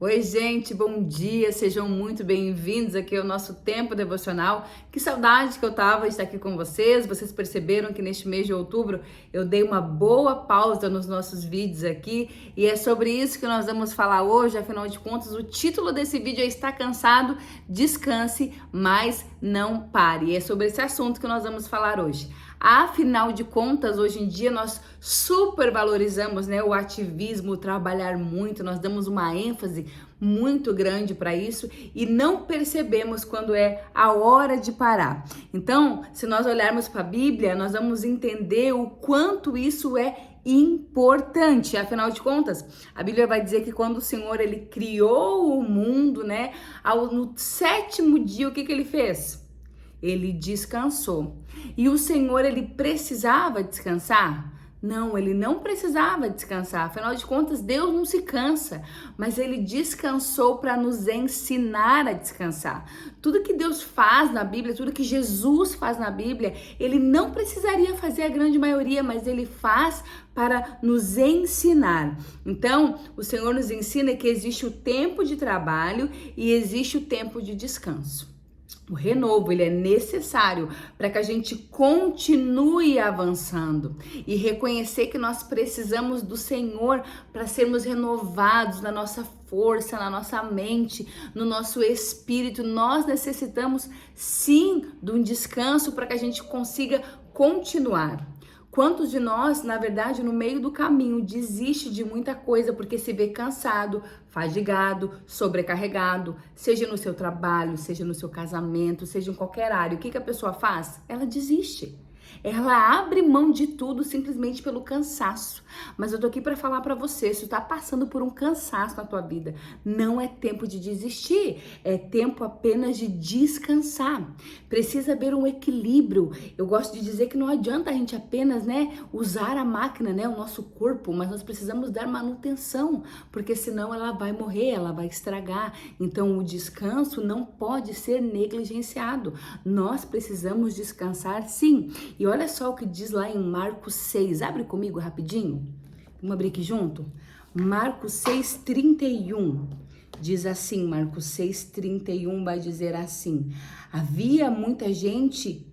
Oi, gente, bom dia, sejam muito bem-vindos aqui ao nosso tempo devocional. Que saudade que eu tava de estar aqui com vocês. Vocês perceberam que neste mês de outubro eu dei uma boa pausa nos nossos vídeos aqui e é sobre isso que nós vamos falar hoje. Afinal de contas, o título desse vídeo é Está Cansado? Descanse, mas não pare. E é sobre esse assunto que nós vamos falar hoje. Afinal de contas, hoje em dia nós super valorizamos, né, o ativismo, o trabalhar muito, nós damos uma ênfase muito grande para isso e não percebemos quando é a hora de parar. Então, se nós olharmos para a Bíblia, nós vamos entender o quanto isso é importante. Afinal de contas, a Bíblia vai dizer que quando o Senhor ele criou o mundo, né, no sétimo dia, o que ele fez? Ele descansou. E o Senhor, ele precisava descansar? Não, ele não precisava descansar. Afinal de contas, Deus não se cansa, mas ele descansou para nos ensinar a descansar. Tudo que Deus faz na Bíblia, tudo que Jesus faz na Bíblia, ele não precisaria fazer a grande maioria, mas ele faz para nos ensinar. Então, o Senhor nos ensina que existe o tempo de trabalho e existe o tempo de descanso. O renovo, ele é necessário para que a gente continue avançando e reconhecer que nós precisamos do Senhor para sermos renovados na nossa força, na nossa mente, no nosso espírito. Nós necessitamos sim de um descanso para que a gente consiga continuar. Quantos de nós, na verdade, no meio do caminho, desiste de muita coisa porque se vê cansado, fadigado, sobrecarregado, seja no seu trabalho, seja no seu casamento, seja em qualquer área. O que a pessoa faz? Ela desiste. Ela abre mão de tudo simplesmente pelo cansaço. Mas eu tô aqui para falar para você, se tu tá passando por um cansaço na tua vida, não é tempo de desistir, é tempo apenas de descansar. Precisa haver um equilíbrio. Eu gosto de dizer que não adianta a gente apenas, usar a máquina, o nosso corpo, mas nós precisamos dar manutenção, porque senão ela vai morrer, ela vai estragar. Então o descanso não pode ser negligenciado. Nós precisamos descansar sim. E olha só o que diz lá em Marcos 6. Abre comigo rapidinho. Vamos abrir aqui junto? Marcos 6:31. Diz assim, Marcos 6:31 vai dizer assim: havia muita gente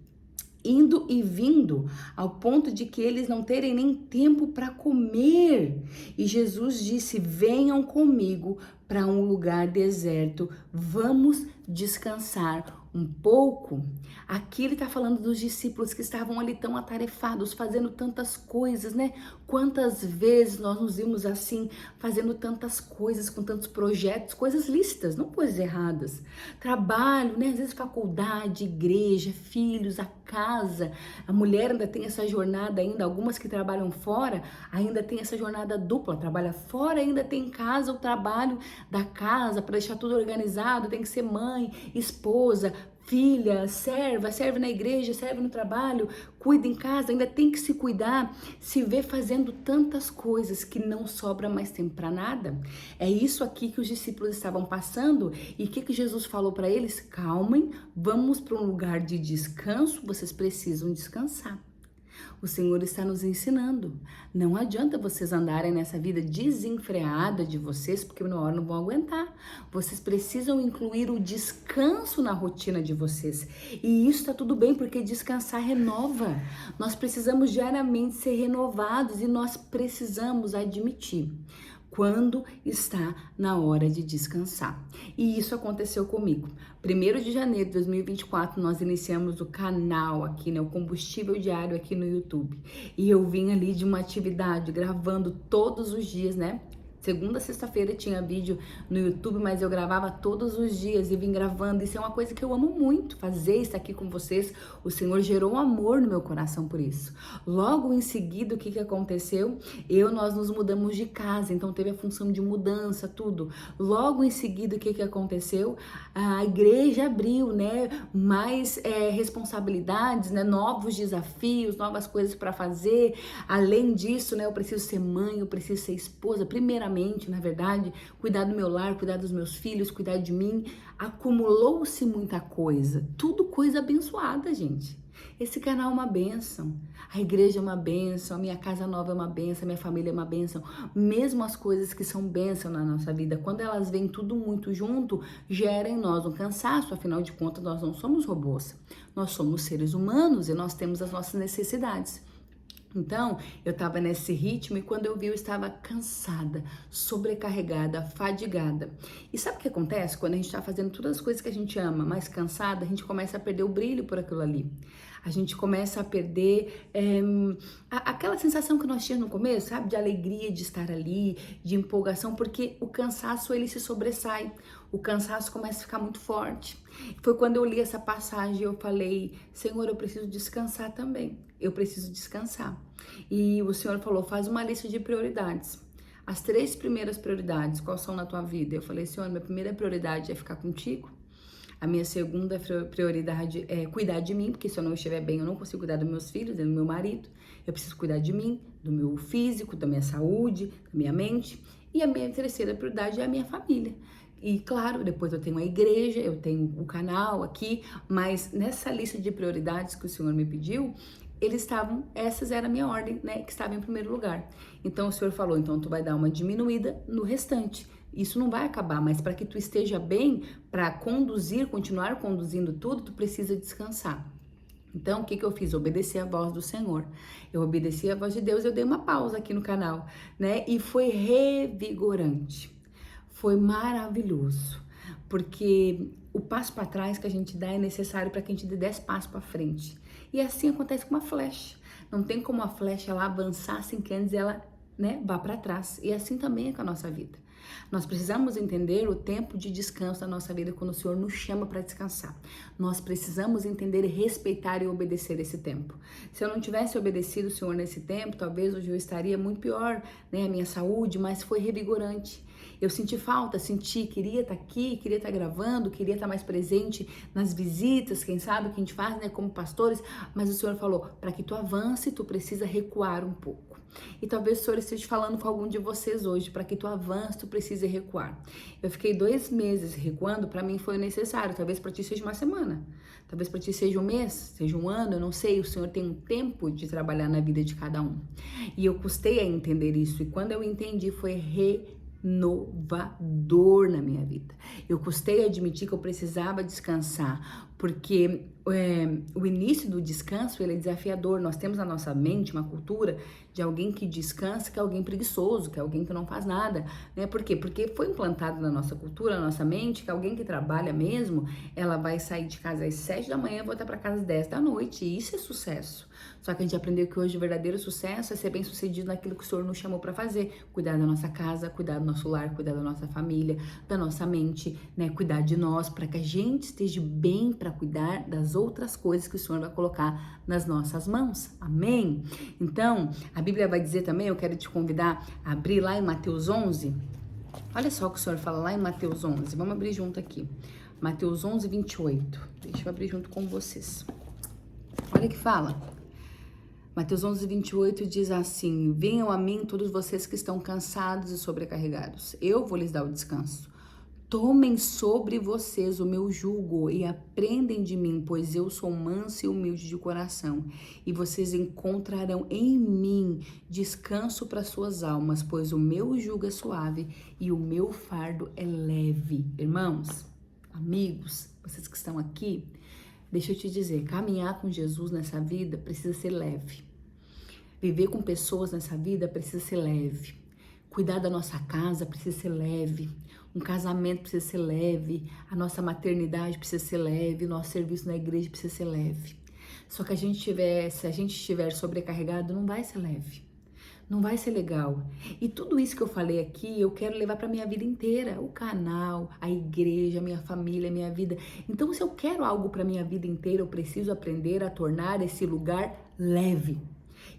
indo e vindo, ao ponto de que eles não terem nem tempo para comer. E Jesus disse: venham comigo para um lugar deserto, vamos descansar um pouco. Aqui ele está falando dos discípulos que estavam ali tão atarefados, fazendo tantas coisas, né? Quantas vezes nós nos vimos assim, fazendo tantas coisas, com tantos projetos, coisas lícitas, não coisas erradas. Trabalho, né? Às vezes faculdade, igreja, filhos, a casa. A mulher ainda tem essa jornada ainda, algumas que trabalham fora, ainda tem essa jornada dupla, trabalha fora, ainda tem em casa o trabalho da casa, para deixar tudo organizado, tem que ser mãe, esposa, filha, serve na igreja, serve no trabalho, cuida em casa, ainda tem que se cuidar, se vê fazendo tantas coisas que não sobra mais tempo para nada. É isso aqui que os discípulos estavam passando e o que Jesus falou para eles? Calmem, vamos para um lugar de descanso, vocês precisam descansar. O Senhor está nos ensinando. Não adianta vocês andarem nessa vida desenfreada de vocês, porque uma hora não vão aguentar. Vocês precisam incluir o descanso na rotina de vocês. E isso está tudo bem, porque descansar renova. Nós precisamos diariamente ser renovados e nós precisamos admitir quando está na hora de descansar. E isso aconteceu comigo. 1º de janeiro de 2024, nós iniciamos o canal aqui, o Combustível Diário aqui no YouTube. E eu vim ali de uma atividade, gravando todos os dias, Segunda, sexta-feira tinha vídeo no YouTube, mas eu gravava todos os dias e vim gravando. Isso é uma coisa que eu amo muito, fazer, estar aqui com vocês. O Senhor gerou um amor no meu coração por isso. Logo em seguida, o que aconteceu? Nós nos mudamos de casa, então teve a função de mudança, tudo. Logo em seguida, o que aconteceu? A igreja abriu, mais responsabilidades, novos desafios, novas coisas para fazer. Além disso, eu preciso ser mãe, eu preciso ser esposa, primeiramente, na verdade, cuidar do meu lar, cuidar dos meus filhos, cuidar de mim. Acumulou-se muita coisa, tudo coisa abençoada, gente. Esse canal é uma bênção, a igreja é uma bênção, a minha casa nova é uma bênção, a minha família é uma bênção. Mesmo as coisas que são bênção na nossa vida, quando elas vêm tudo muito junto, gera em nós um cansaço, afinal de contas nós não somos robôs, nós somos seres humanos e nós temos as nossas necessidades. Então, eu estava nesse ritmo e quando eu vi, eu estava cansada, sobrecarregada, fadigada. E sabe o que acontece? Quando a gente está fazendo todas as coisas que a gente ama, mas cansada, a gente começa a perder o brilho por aquilo ali. A gente começa a perder aquela sensação que nós tínhamos no começo, sabe? De alegria de estar ali, de empolgação, porque o cansaço, ele se sobressai. O cansaço começa a ficar muito forte. Foi quando eu li essa passagem e eu falei, Senhor, eu preciso descansar também. Eu preciso descansar. E o Senhor falou, faz uma lista de prioridades. As 3 primeiras prioridades, quais são na tua vida? Eu falei, Senhor, minha primeira prioridade é ficar contigo. A minha segunda prioridade é cuidar de mim, porque se eu não estiver bem, eu não consigo cuidar dos meus filhos, do meu marido. Eu preciso cuidar de mim, do meu físico, da minha saúde, da minha mente. E a minha terceira prioridade é a minha família. E claro, depois eu tenho a igreja, eu tenho o canal aqui, mas nessa lista de prioridades que o Senhor me pediu, essas eram a minha ordem, né, que estava em primeiro lugar. Então o Senhor falou, então tu vai dar uma diminuída no restante. Isso não vai acabar, mas para que tu esteja bem, para continuar conduzindo tudo, tu precisa descansar. Então, o que eu fiz? Obedecer a voz do Senhor. Eu obedeci a voz de Deus, eu dei uma pausa aqui no canal, né? E foi revigorante. Foi maravilhoso, porque o passo para trás que a gente dá é necessário para que a gente dê 10 passos para frente. E assim acontece com uma flecha. Não tem como a flecha ela avançar sem que antes ela, né, vá para trás. E assim também é com a nossa vida. Nós precisamos entender o tempo de descanso da nossa vida quando o Senhor nos chama para descansar. Nós precisamos entender, respeitar e obedecer esse tempo. Se eu não tivesse obedecido o Senhor nesse tempo, talvez hoje eu estaria muito pior, né, a minha saúde, mas foi revigorante. Eu senti falta, queria estar aqui, queria estar gravando, queria estar mais presente nas visitas, quem sabe, que a gente faz, né, como pastores, mas o Senhor falou, para que tu avance, tu precisa recuar um pouco. E talvez o Senhor esteja falando com algum de vocês hoje, para que tu avance, tu precisa recuar. Eu fiquei 2 meses recuando, para mim foi necessário, talvez para ti seja uma semana, talvez para ti seja um mês, seja um ano, eu não sei, o Senhor tem um tempo de trabalhar na vida de cada um. E eu custei a entender isso, e quando eu entendi foi renovador na minha vida. Eu custei a admitir que eu precisava descansar, porque o início do descanso ele é desafiador. Nós temos na nossa mente uma cultura de alguém que descansa, que é alguém preguiçoso, que é alguém que não faz nada, né? Por quê? Porque foi implantado na nossa cultura, na nossa mente, que alguém que trabalha mesmo, ela vai sair de casa às 7 da manhã e voltar para casa às 10 da noite, e isso é sucesso. Só que a gente aprendeu que hoje o verdadeiro sucesso é ser bem sucedido naquilo que o Senhor nos chamou para fazer, cuidar da nossa casa, cuidar do nosso lar, cuidar da nossa família, da nossa mente, né? Cuidar de nós, para que a gente esteja bem para cuidar das outras coisas que o Senhor vai colocar nas nossas mãos. Amém? Então, a Bíblia vai dizer também, eu quero te convidar a abrir lá em Mateus 11. Olha só o que o Senhor fala lá em Mateus 11. Vamos abrir junto aqui. Mateus 11, 28. Deixa eu abrir junto com vocês. Olha que fala. Mateus 11, 28 diz assim, venham a mim todos vocês que estão cansados e sobrecarregados. Eu vou lhes dar o descanso. Tomem sobre vocês o meu jugo e aprendem de mim, pois eu sou manso e humilde de coração. E vocês encontrarão em mim descanso para suas almas, pois o meu jugo é suave e o meu fardo é leve. Irmãos, amigos, vocês que estão aqui, deixa eu te dizer, caminhar com Jesus nessa vida precisa ser leve. Viver com pessoas nessa vida precisa ser leve. Cuidar da nossa casa precisa ser leve. Um casamento precisa ser leve. A nossa maternidade precisa ser leve. O nosso serviço na igreja precisa ser leve. Só que se a gente estiver sobrecarregado, não vai ser leve. Não vai ser legal. E tudo isso que eu falei aqui, eu quero levar para minha vida inteira. O canal, a igreja, a minha família, a minha vida. Então, se eu quero algo para minha vida inteira, eu preciso aprender a tornar esse lugar leve.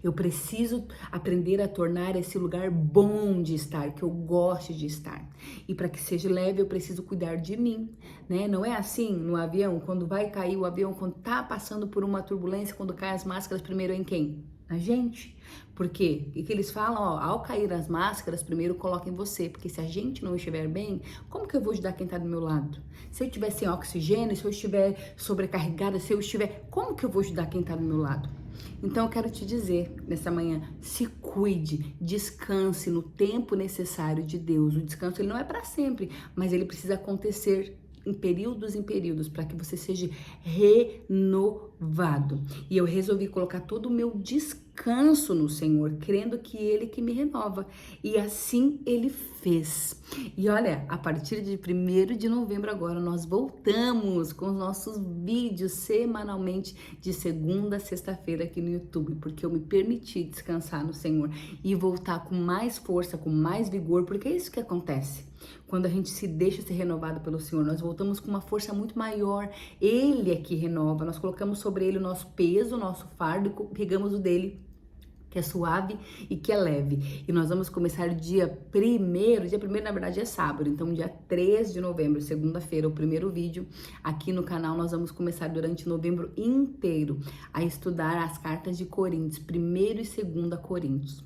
Eu preciso aprender a tornar esse lugar bom de estar, que eu goste de estar. E para que seja leve, eu preciso cuidar de mim, né? Não é assim no avião, quando vai cair o avião, quando tá passando por uma turbulência, quando cai as máscaras, primeiro é em quem? Na gente. Porque o que eles falam, ó, ao cair as máscaras, primeiro coloquem você, porque se a gente não estiver bem, como que eu vou ajudar quem tá do meu lado? Se eu estiver sem oxigênio, se eu estiver sobrecarregada, se eu estiver, como que eu vou ajudar quem tá do meu lado? Então eu quero te dizer nessa manhã, se cuide, descanse no tempo necessário de Deus. O descanso ele não é para sempre, mas ele precisa acontecer em períodos, para que você seja renovado. E eu resolvi colocar todo o meu descanso no Senhor, crendo que Ele que me renova. E assim Ele fez. E olha, a partir de 1º de novembro agora, nós voltamos com os nossos vídeos semanalmente de segunda a sexta-feira aqui no YouTube, porque eu me permiti descansar no Senhor e voltar com mais força, com mais vigor, porque é isso que acontece. Quando a gente se deixa ser renovado pelo Senhor, nós voltamos com uma força muito maior. Ele é que renova. Nós colocamos sobre ele o nosso peso, o nosso fardo e pegamos o dele, que é suave e que é leve. E nós vamos começar dia 1º na verdade é sábado, então dia 3 de novembro, segunda-feira, o primeiro vídeo aqui no canal. Nós vamos começar durante novembro inteiro a estudar as cartas de Coríntios, 1º e 2º Coríntios.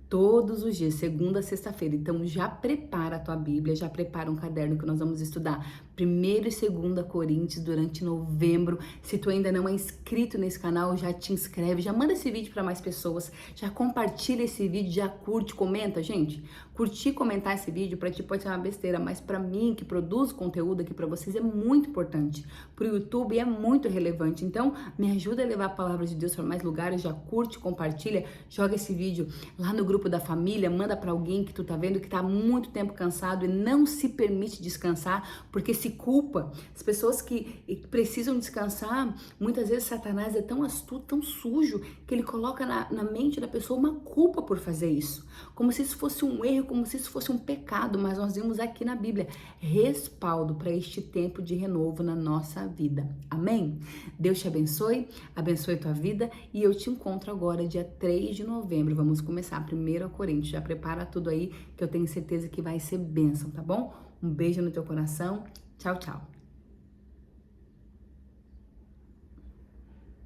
Todos os dias, segunda a sexta-feira. Então já prepara a tua Bíblia, já prepara um caderno que nós vamos estudar 1º e 2º Coríntios durante novembro. Se tu ainda não é inscrito nesse canal, já te inscreve, já manda esse vídeo para mais pessoas, já compartilha esse vídeo, já curte, comenta, gente. Curtir e comentar esse vídeo para ti pode ser uma besteira, mas para mim que produzo conteúdo aqui para vocês é muito importante. Pro YouTube é muito relevante. Então, me ajuda a levar a palavra de Deus para mais lugares, já curte, compartilha, joga esse vídeo lá no grupo da família, manda para alguém que tu tá vendo que tá há muito tempo cansado e não se permite descansar, porque se culpa. As pessoas que precisam descansar, muitas vezes Satanás é tão astuto, tão sujo, que ele coloca na mente da pessoa uma culpa por fazer isso, como se isso fosse um erro, como se isso fosse um pecado. Mas nós vimos aqui na Bíblia respaldo para este tempo de renovo na nossa vida. Amém? Deus te abençoe, abençoe tua vida, e eu te encontro agora dia 3 de novembro. Vamos começar 1º Coríntios. Já prepara tudo aí, que eu tenho certeza que vai ser bênção, tá bom? Um beijo no teu coração. Tchau, tchau.